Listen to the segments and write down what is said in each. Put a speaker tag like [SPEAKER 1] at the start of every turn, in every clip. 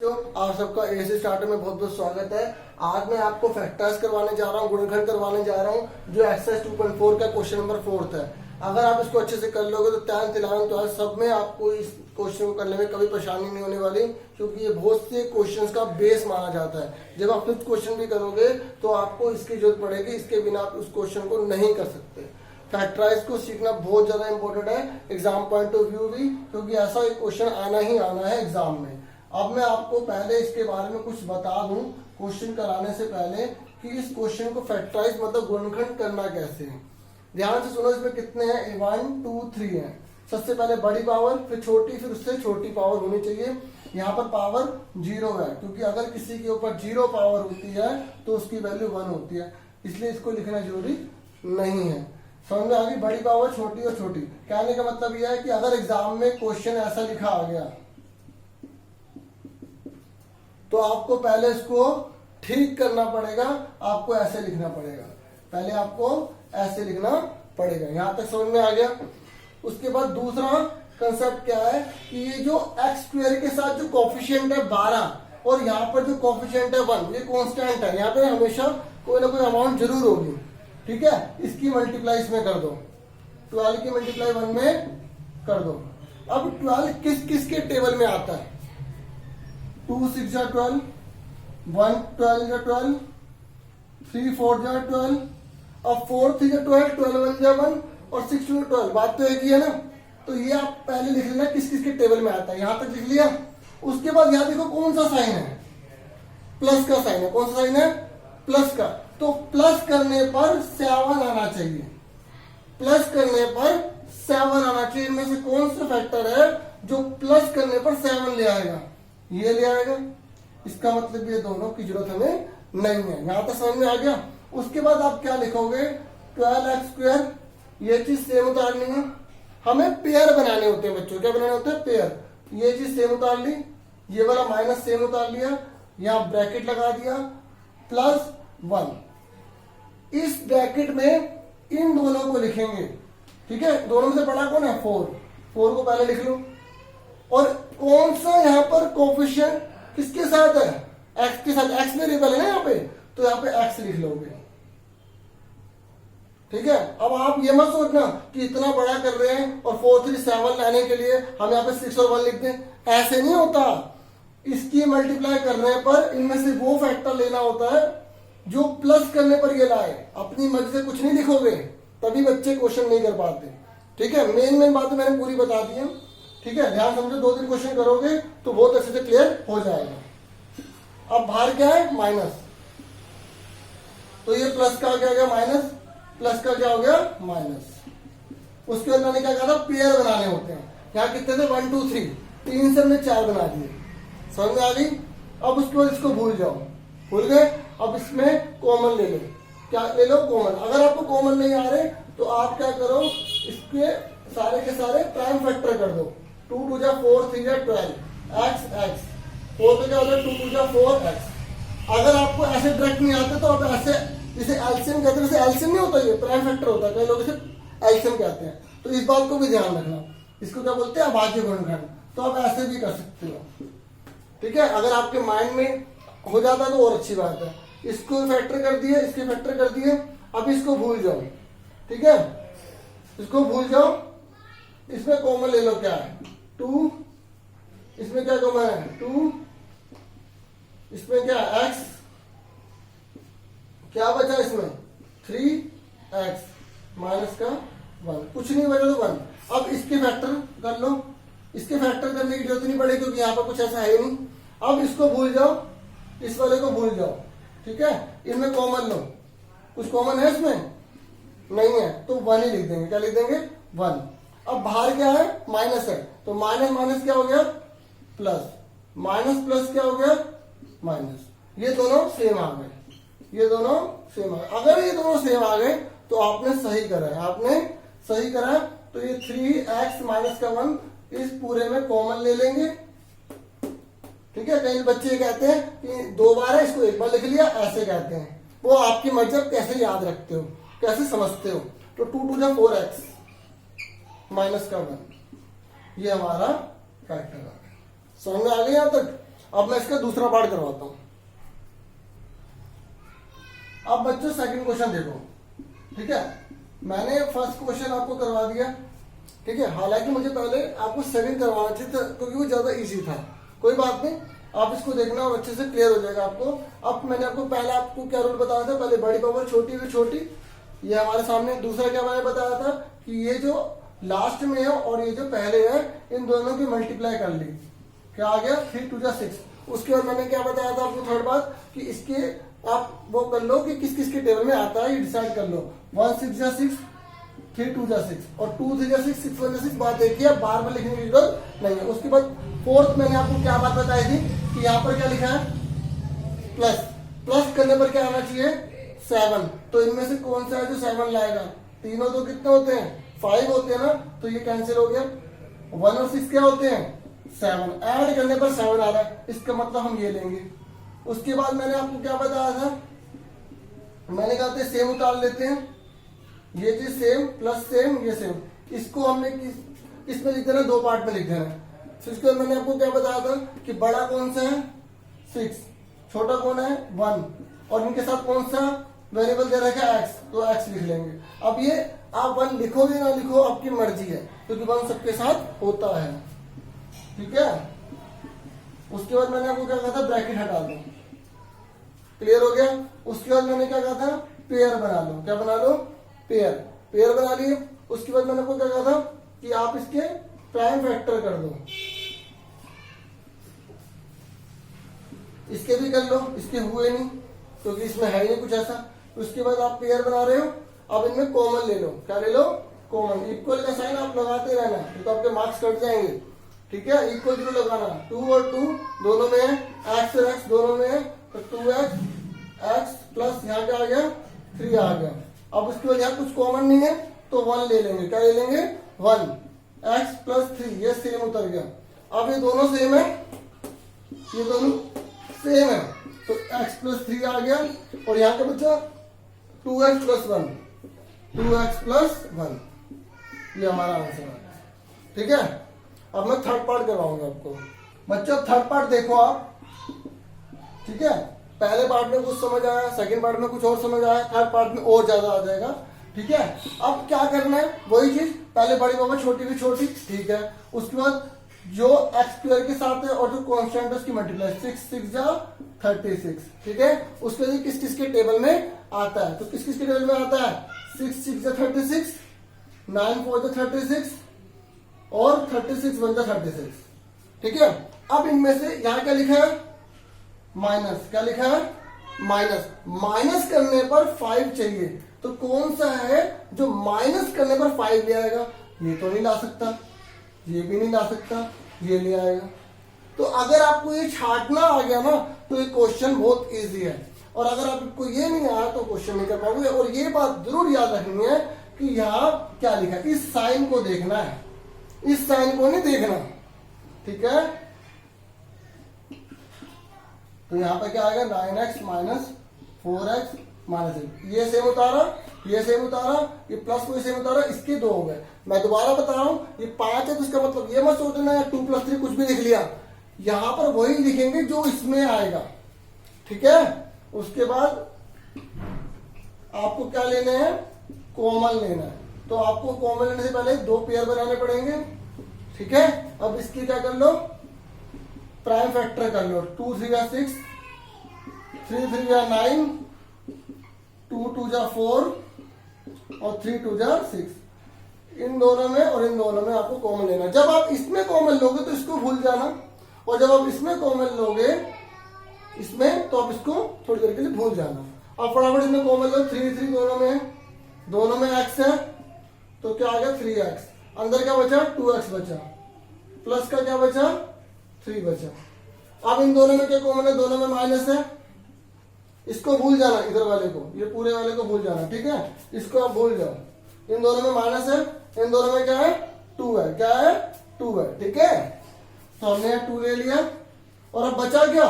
[SPEAKER 1] तो आप सबका एसे स्टार्टर में बहुत बहुत स्वागत है। आज मैं आपको फैक्टर्स करवाने जा रहा हूँ, गुणनखंड करवाने जा रहा हूँ, जो एक्सरसाइज 2.4 का क्वेश्चन नंबर 4 है। अगर आप इसको अच्छे से कर लोगे तो 10th 11th 12th सब में आपको इस क्वेश्चन को करने में कभी परेशानी नहीं होने वाली, क्योंकि ये बहुत से क्वेश्चंस का बेस माना जाता है। जब आप फिफ्थ क्वेश्चन भी करोगे तो आपको इसकी जरूरत पड़ेगी, इसके बिना आप उस क्वेश्चन को नहीं कर सकते। फैक्टराइज को सीखना बहुत ज्यादा इंपॉर्टेंट है एग्जाम पॉइंट ऑफ व्यू भी, क्योंकि ऐसा एक क्वेश्चन आना ही आना है एग्जाम में। अब मैं आपको पहले इसके बारे में कुछ बता दूं क्वेश्चन कराने से पहले कि इस क्वेश्चन को फैक्टराइज मतलब गुणनखंड करना कैसे है। ध्यान से सुनो, इसमें कितने हैं, 1 2 3 हैं। सबसे पहले बड़ी पावर, फिर छोटी, फिर उससे छोटी पावर होनी चाहिए। यहाँ पर पावर 0 है, क्योंकि अगर किसी के ऊपर 0 पावर होती है तो उसकी वैल्यू 1 होती है, इसलिए इसको लिखना जरूरी नहीं है। समझ में आ गई? बड़ी पावर, छोटी और छोटी। कहने का मतलब यह है कि अगर एग्जाम में क्वेश्चन ऐसा लिखा आ गया तो आपको पहले इसको ठीक करना पड़ेगा, आपको ऐसे लिखना पड़ेगा। पहले आपको ऐसे लिखना पड़ेगा। यहां तक समझ में आ गया? उसके बाद दूसरा कंसेप्ट क्या है कि ये जो एक्स स्क्वायर के साथ जो कोफिशिएंट है 12 और यहाँ पर जो कोफिशिएंट है 1, ये कांस्टेंट है। यहाँ पे हमेशा कोई ना कोई अमाउंट जरूर होगी, ठीक है। इसकी मल्टीप्लाई इसमें कर दो, 12 की मल्टीप्लाई 1 में कर दो। अब 12 किस किस के टेबल में आता है? 2 6 जा 12, 1 12 जा 12, 3 4 जा 12, अब 4 3 जा 12, 12 1 जा 1 और 6 2 12। बात तो एक ही है ना। तो ये आप पहले लिख लेना किस किस के टेबल में आता है। यहां तक लिख लिया। उसके बाद यहां देखो कौन सा साइन है, प्लस का साइन है। कौन सा साइन है? प्लस का। तो प्लस करने पर 7 आना चाहिए, प्लस करने पर 7 आना चाहिए। इनमें से कौन सा फैक्टर है जो प्लस करने पर 7 ले आएगा? ये ले आएगा। इसका मतलब ये दोनों की जरूरत हमें नहीं है। यहां तक समझ में आ गया? उसके बाद आप क्या लिखोगे? 12x²। ये चीज सेम उतारनी है। हमें पेयर बनाने होते हैं बच्चों। क्या बनाने होते हैं? पेयर। ये चीज सेम उतार ली, ये वाला माइनस सेम उतार लिया, यहां ब्रैकेट लगा दिया, +1। इस ब्रैकेट में इन दोनों को लिखेंगे, ठीक है। दोनों में से बड़ा कौन है? 4 को पहले लिख लो। और कौन सा यहाँ पर कोफिशिएंट किसके साथ है? एक्स के साथ। एक्स वेरिएबल है ना यहाँ पे, तो यहाँ पे एक्स लिख लोगे, ठीक है। अब आप ये मत सोचना कि इतना बड़ा कर रहे हैं और 4 3 7 लाने के लिए हम यहाँ पे 6 और 1 लिख दें। ऐसे नहीं होता। इसकी मल्टीप्लाई करने पर इनमें से वो फैक्टर लेना होता है जो प्लस करने पर ये लाए। अपनी मर्जी से कुछ नहीं लिखोगे, तभी बच्चे क्वेश्चन नहीं कर पाते, ठीक है। मेन बातें मैंने पूरी बता दी है, ठीक है। ध्यान समझो, 2-3 क्वेश्चन करोगे तो बहुत अच्छे से क्लियर हो जाएगा। अब बाहर क्या है? माइनस। तो ये प्लस का क्या हो गया? माइनस। प्लस का क्या हो गया? माइनस। उसके बाद मैंने क्या कहा था? पेयर बनाने होते हैं। यहाँ कितने थे? 1 2 3, 3 से हमने 4 बना दिए। समझ में आ गई? अब उसके बाद इसको भूल जाओ। भूल गए? अब इसमें कॉमन ले लो। क्या ले लो? कॉमन। अगर आपको कॉमन नहीं आ रहे तो आप क्या करो, इसके सारे के सारे प्राइम फैक्टर कर दो। 2 2 जा 4, 3 जा 12, x x। 4 पे क्या होता है? 2 2 जा 4x। अगर आपको ऐसे डायरेक्ट नहीं आते तो आप ऐसे, जिसे एलसीएम कहते हैं, जैसे एलसीएम नहीं होता, ये प्राइम फैक्टर होता है, कई लोग इसे एलसीएम कहते हैं। तो इस बात को भी ध्यान रखना। इसको क्या बोलते हैं? अभाज्य गुणनखंड। तो आप ऐसे भी कर सकते हो, ठीक है। अगर आपके माइंड में हो जाता है तो और अच्छी बात है। इसको फैक्टर कर दिए, इसके फैक्टर कर दिए। अब इसको भूल जाओ, ठीक है। इसको भूल जाओ। इसमें कॉमन ले लो। क्या है? 2। इसमें क्या कॉमन है? 2। इसमें क्या है? x। क्या बचा इसमें? 3x माइनस का 1। कुछ नहीं बचा तो 1। अब इसके फैक्टर कर लो। इसके फैक्टर करने की जरूरत नहीं पड़ेगी, क्योंकि यहाँ पर कुछ ऐसा है नहीं। अब इसको भूल जाओ, इस वाले को भूल जाओ, ठीक है। इनमें कॉमन लो। कुछ कॉमन है इसमें? नहीं है, तो 1 ही लिख देंगे। क्या लिख देंगे? 1। अब बाहर क्या है? माइनस है, तो माइनस माइनस क्या हो गया? प्लस। माइनस प्लस क्या हो गया? माइनस। ये दोनों सेम आ गए। ये दोनों सेम आ गए। अगर ये दोनों सेम आ गए तो आपने सही करा है। आपने सही करा है। तो ये 3x माइनस का 1 इस पूरे में कॉमन ले लेंगे, ठीक है। कई बच्चे कहते हैं कि 2 बार है, इसको 1 बार लिख लिया, ऐसे कहते हैं। वो आपकी मर्जी, आप कैसे याद रखते हो, कैसे समझते हो। तो 2 2 जा 4x माइनस का 1, ये हमारा फैक्टर आ गया। समझ में आ गया? यहाँ तक अब मैं इसका दूसरा पार्ट करवाता हूं। अब बच्चों सेकंड क्वेश्चन देखो, ठीक है। मैंने फर्स्ट क्वेश्चन आपको करवा दिया, ठीक है। हालांकि मुझे पहले आपको सेकंड करवाना चाहिए था क्योंकि वो ज्यादा इजी था। कोई बात नहीं, आप इसको देखना और अच्छे से क्लियर हो जाएगा आपको। अब मैंने आपको पहले आपको क्या रूल बताया था, पहले बड़ी पावर छोटी हुई छोटी, ये हमारे सामने। दूसरा क्या मैंने बताया था कि ये जो लास्ट में है और ये जो पहले है, इन दोनों की मल्टीप्लाई कर ली, क्या आ गया 3 2 6। उसके बाद मैंने क्या बताया था आपको थर्ड बात कि इसके आप वो कर लो कि किस किस के टेबल में आता है, ये डिसाइड कर लो। 1 6 6, 3 2 6 और 2 3 6, 6 1 6। बात देखिए, अब बार बार लिखने की जरूरत नहीं है। उसके बाद फोर्थ मैंने आपको क्या बात बताई थी कि यहाँ पर क्या लिखा है प्लस, प्लस करने पर क्या आना चाहिए 7। तो इनमें से कौन सा है जो 7 लाएगा? तीनों तो कितने होते हैं 5 होते हैं ना, तो ये कैंसिल हो गया। 1 और 6 क्या होते हैं 7, ऐड करने पर 7 आ रहा है, इसका मतलब हम ये लेंगे। उसके बाद मैंने आपको क्या बताया था, मैंने कहा था सेम उतार लेते हैं, ये चीज सेम प्लस सेम ये सेम, इसको हमने इसमें लिख देना, 2 पार्ट में लिख देना। इसके बाद मैंने आपको क्या बताया था कि बड़ा कौन सा है 6, छोटा कौन है 1, और इनके साथ कौन सा वेरिएबल दे रखा है x, तो x लिख लेंगे। अब ये आप 1 लिखोगे ना लिखो आपकी मर्जी है, क्योंकि 1 सबके साथ होता है, ठीक है। उसके बाद मैंने आपको क्या कहा था ब्रैकेट हटा दो, क्लियर हो गया। उसके बाद मैंने क्या कहा था पेयर बना लो, क्या बना लो पेयर, पेयर बना लिए। उसके बाद मैंने आपको क्या कहा था कि आप इसके प्राइम फैक्टर कर दो, इसके भी कर लो, इसके हुए नहीं क्योंकि इसमें है ही नहीं कुछ ऐसा। उसके बाद आप पेयर बना रहे हो, अब इनमें कॉमन ले लो, क्या ले लो कॉमन। इक्वल का साइन आप लगाते रहना, तो आपके मार्क्स कट जाएंगे, ठीक है। इक्वल जरूर लगाना, 2 और 2 दोनों में है, x और x दोनों में है, तो 2x x प्लस यहाँ क्या आ गया 3 आ गया। अब उसके बाद यहाँ कुछ कॉमन नहीं है तो 1 ले लेंगे, क्या ले लेंगे 1, x प्लस 3 ये सेम उतर गया। अब ये दोनों सेम है, ये दोनों सेम है, तो x प्लस 3 आ गया। और यहाँ का बच्चा 2x प्लस 1, 2x प्लस 1, ये हमारा आंसर है, ठीक है। अब मैं थर्ड पार्ट करवाऊंगा आपको बच्चों। थर्ड पार्ट देखो आप, ठीक है। पहले पार्ट में कुछ समझ आया, सेकंड पार्ट में कुछ और समझ आया, थर्ड पार्ट में और ज्यादा आ जाएगा, ठीक है। अब क्या करना है वही चीज, पहले बड़ी पावर छोटी भी छोटी, ठीक है। उसके बाद जो एक्स स्क्वायर के साथ है और जो कांस्टेंट है उसकी मल्टीप्लाई, 6 6 जा 36, ठीक है। उसके लिए किस किस के टेबल में आता है, तो किस किस के टेबल में आता है 6 6 जा 36, 9 4 जा 36 और 36 1 जा 36, ठीक है। अब इनमें से यहां क्या लिखा है माइनस, क्या लिखा है माइनस। माइनस करने पर 5 चाहिए, तो कौन सा है जो माइनस करने पर 5 ले आएगा? ये तो नहीं ला सकता, ये भी नहीं ला सकता, ये ले आएगा। तो अगर आपको ये छांटना आ गया ना तो ये क्वेश्चन बहुत इजी है, और अगर आपको ये नहीं आया तो क्वेश्चन नहीं कर पाओगे। और ये बात जरूर याद रखनी है कि यहाँ क्या लिखा है, इस साइन को देखना है, इस साइन को नहीं देखना, ठीक है। तो यहाँ पे क्या आएगा 9x माइनस 4x माइनस 8, ये सेम उतारा, ये सेम उतारा, ये प्लस को सेम उतारा, इसके 2 हो गए। मैं दोबारा बता रहा हूं ये 5 है, तो इसका मतलब ये मत सोचना 2 + 3 कुछ भी लिख लिया, यहां पर वही लिखेंगे जो इसमें आएगा, ठीक है। उसके बाद आपको क्या लेना है कॉमन लेना है, तो आपको कॉमन लेने से पहले 2 पेयर बनाने पड़ेंगे, ठीक है। अब इसकी क्या कर लो प्राइम फैक्टर कर लो, 2 3 जा 6, 3 3 जा 9, 2 2 जा 4 और 3 2 जा 6। इन दोनों में और इन दोनों में आपको कॉमन लेना। जब आप इसमें कॉमन लोगे तो इसको भूल जाना, और जब आप इसमें कॉमन लोगे इसमें तो आप इसको थोड़ी देर के लिए भूल जाना। अब फटाफट इसमें कॉमन लो, 3 3 दोनों में है, दोनों में x है, तो क्या आ गया 3x, अंदर क्या बचा 2x बचा, प्लस का क्या बचा 3 बचा। अब इन दोनों में क्या कॉमन है, दोनों में माइनस है, इसको भूल जाना, इधर वाले को, ये पूरे वाले को भूल जाना, ठीक है। इसको आप भूल जाओ, इन दोनों में माइनस है, इन दोनों में क्या है 2 है, क्या है 2 है, ठीक है। तो हमने 2 ले लिया, और अब बचा क्या,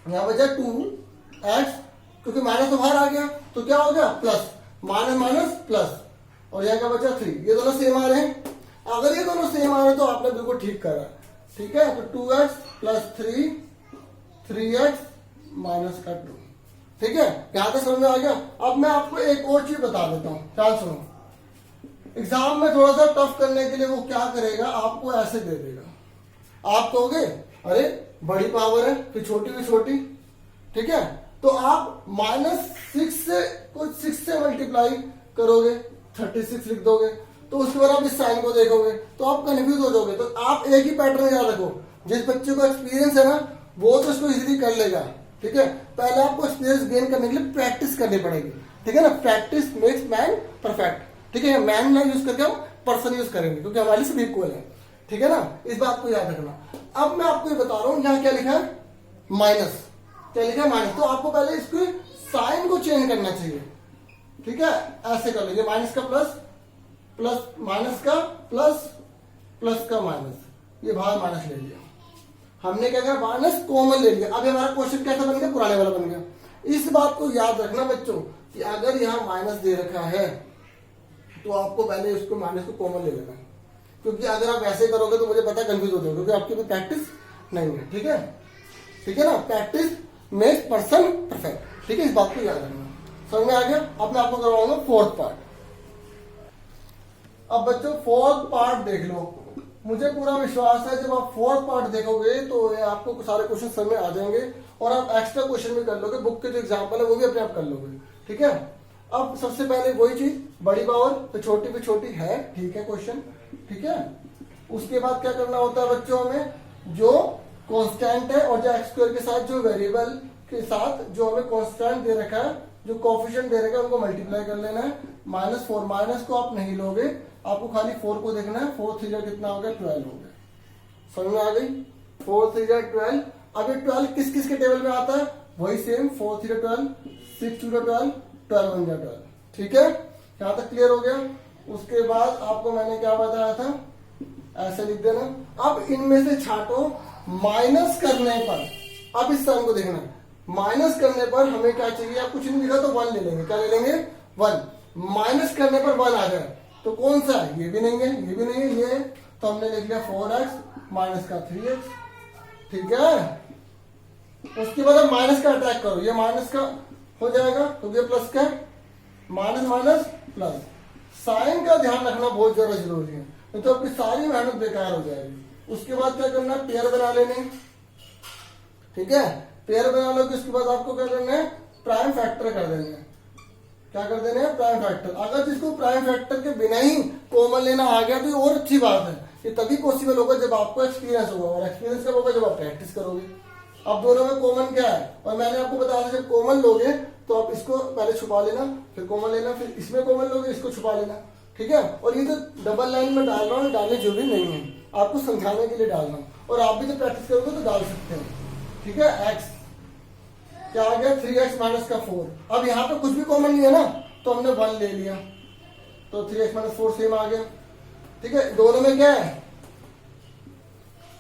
[SPEAKER 1] यहां बचा 2x, क्योंकि माइनस तो बाहर आ गया, तो क्या हो गया प्लस, माइनस माइनस प्लस, और यहाँ क्या बचा 3। ये दोनों सेम आ रहे हैं, अगर ये दोनों सेम आ रहे हैं तो आपने बिल्कुल ठीक करा। ठीक है, तो 2x प्लस 3x माइनस का 2। ठीक है, यहां तक समझ में आ गया। अब मैं आपको एक और चीज बता देता हूं, ध्यान सुनो। एग्जाम में थोड़ा सा टफ करने के लिए वो क्या करेगा, आपको ऐसे दे देगा। आप कहोगे अरे बड़ी पावर है, फिर छोटी भी छोटी, ठीक है, तो आप -6 से कुछ 6 से मल्टीप्लाई करोगे, 36 लिख दोगे, तो उसके बाद आप इस साइन को देखोगे तो आप कंफ्यूज हो जाओगे। तो आप एक ही पैटर्न याद रखो, जिस बच्चे को एक्सपीरियंस है ना वो तो इसको इजीली कर लेगा। ठीक है, पहले आपको एक्सपीरियंस गेन करने के लिए प्रैक्टिस करनी पड़ेगी। ठीक है ना, प्रैक्टिस मेक्स मैन परफेक्ट। ठीक है, मैन ना यूज करके हम पर्सन यूज करेंगे क्योंकि हमारे सभी इक्वल है। ठीक है ना, इस बात को याद रखना। अब मैं आपको ये बता रहा हूं, यहाँ क्या लिखा है, माइनस। क्या लिखा है, माइनस। तो आपको पहले इसके साइन को चेंज करना चाहिए। ठीक है, ऐसे कर लीजिए, माइनस का प्लस, प्लस माइनस का प्लस, प्लस का माइनस, ये बाहर माइनस ले लिया। हमने क्या करा, माइनस कॉमन ले लिया। अब हमारा क्वेश्चन कैसा बन गया, पुराने वाला बन गया। इस बात को याद रखना बच्चों कि अगर यहाँ माइनस दे रखा है तो आपको पहले इसको माइनस को कॉमन ले लेना, क्योंकि अगर आप ऐसे करोगे तो मुझे पता कंफ्यूज हो जाओगे, क्योंकि आपकी भी प्रैक्टिस नहीं है। ठीक है, ठीक है ना, प्रैक्टिस मेक्स पर्सन परफेक्ट। ठीक है, इस बात को याद रखना। समझ में आ गया। अब मैं आपको करवाऊंगा फोर्थ पार्ट। अब बच्चों फोर्थ पार्ट देख लो। मुझे पूरा विश्वास है जब आप फोर्थ पार्ट देखोगे तो आपको सारे क्वेश्चन समझ में आ जाएंगे और आप एक्स्ट्रा क्वेश्चन भी कर लोगे। बुक के जो एग्जाम्पल है वो भी अपने आप कर लोगे। ठीक है, अब सबसे पहले वही चीज, बड़ी पावर तो छोटी भी छोटी है, ठीक है क्वेश्चन। ठीक है, उसके बाद क्या करना होता है बच्चों, हमें जो कांस्टेंट है और जो एक्स स्क्वायर के साथ जो वेरिएबल के साथ जो हमें कांस्टेंट दे रखा है, जो कोफिशिएंट दे रखा है, उनको मल्टीप्लाई कर लेना है। -4, माइनस को आप नहीं लोगे, आपको खाली 4 को देखना है। 4 3 कितना हो गया, 12 हो गया। समझ में आ गई, 4 3 12। अब ये 12 किस किस के टेबल में आता है, वही सेम, 4 3 12, 6 2 12, 12 1 12। ठीक है, यहां तक क्लियर हो गया। उसके बाद आपको मैंने क्या बताया था, ऐसे लिख देना। अब इनमें से छाटो, माइनस करने पर, अब इस साइन को देखना, माइनस करने पर हमें क्या चाहिए, आप कुछ नहीं लिखा तो 1 ले लेंगे। क्या ले लेंगे, 1। माइनस करने पर 1 आ जाए तो कौन सा है, ये भी नहीं है, ये भी नहीं है, ये तो हमने लिख लिया 4x माइनस का 3x। ठीक है, उसके बाद अब माइनस का अटैक करो, ये माइनस का हो जाएगा तो ये प्लस का, माइनस माइनस प्लस। साइन का ध्यान रखना बहुत ज्यादा जरूरी है, नहीं तो आपकी सारी मेहनत बेकार हो जाएगी। उसके बाद क्या करना है, पेयर बना लेने। ठीक है, पेयर बना लो, उसके बाद आपको क्या करना है, प्राइम फैक्टर कर देना है। क्या कर देना है, प्राइम फैक्टर। अगर जिसको प्राइम फैक्टर के बिना ही कॉमन लेना आ गया तो ये और अच्छी बात है। ये तभी पॉसिबल होगा जब आपको एक्सपीरियंस होगा, और एक्सपीरियंस कब होगा, जब आप प्रैक्टिस करोगे। अब दोनों में कॉमन क्या है, और मैंने आपको बताया जब कॉमन लोगे तो आप इसको पहले छुपा लेना, फिर कॉमन लेना, फिर इसमें कॉमन लोगे, इसको छुपा लेना। ठीक है, और ये जो डबल लाइन में डाल रहा हूँ, डालने जरूरी नहीं है, आपको समझाने के लिए डाल रहा हूँ, और आप भी जब प्रैक्टिस करोगे तो डाल सकते हैं। ठीक है, एक्स क्या आ गया, 3x माइनस का 4। अब यहाँ पे कुछ भी कॉमन नहीं है ना, तो हमने 1 ले लिया, तो 3x माइनस 4 सेम आ गया। ठीक है, दोनों में क्या है,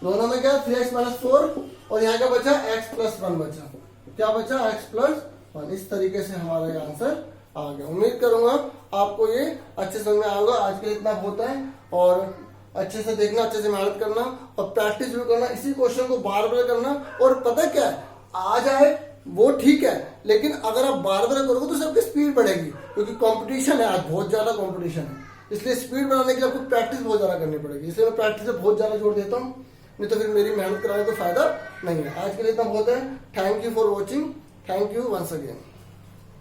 [SPEAKER 1] दोनों में क्या, 3x माइनस 4, और यहाँ क्या बचा, x प्लस 1 बचा। क्या बचा, x प्लस 1। इस तरीके से हमारा ये आंसर आ गया। उम्मीद करूंगा आपको ये अच्छे समझ में आएगा। आज के लिए इतना होता है, और अच्छे से देखना, अच्छे से मेहनत करना और प्रैक्टिस भी करना, इसी क्वेश्चन को बार बार करना। और पता क्या है, आ जाए वो ठीक है, लेकिन अगर आप बार बार करोगे तो सबकी स्पीड बढ़ेगी, क्योंकि कंपटीशन है, आज बहुत ज्यादा कंपटीशन है। इसलिए स्पीड बढ़ाने के लिए आपको प्रैक्टिस बहुत ज्यादा करनी पड़ेगी। इसलिए मैं प्रैक्टिस पे बहुत ज्यादा जोर देता हूँ, नहीं तो फिर मेरी मेहनत कराने का फायदा नहीं है। आज के लिए इतना बहुत है। Thank you for watching, thank you once again.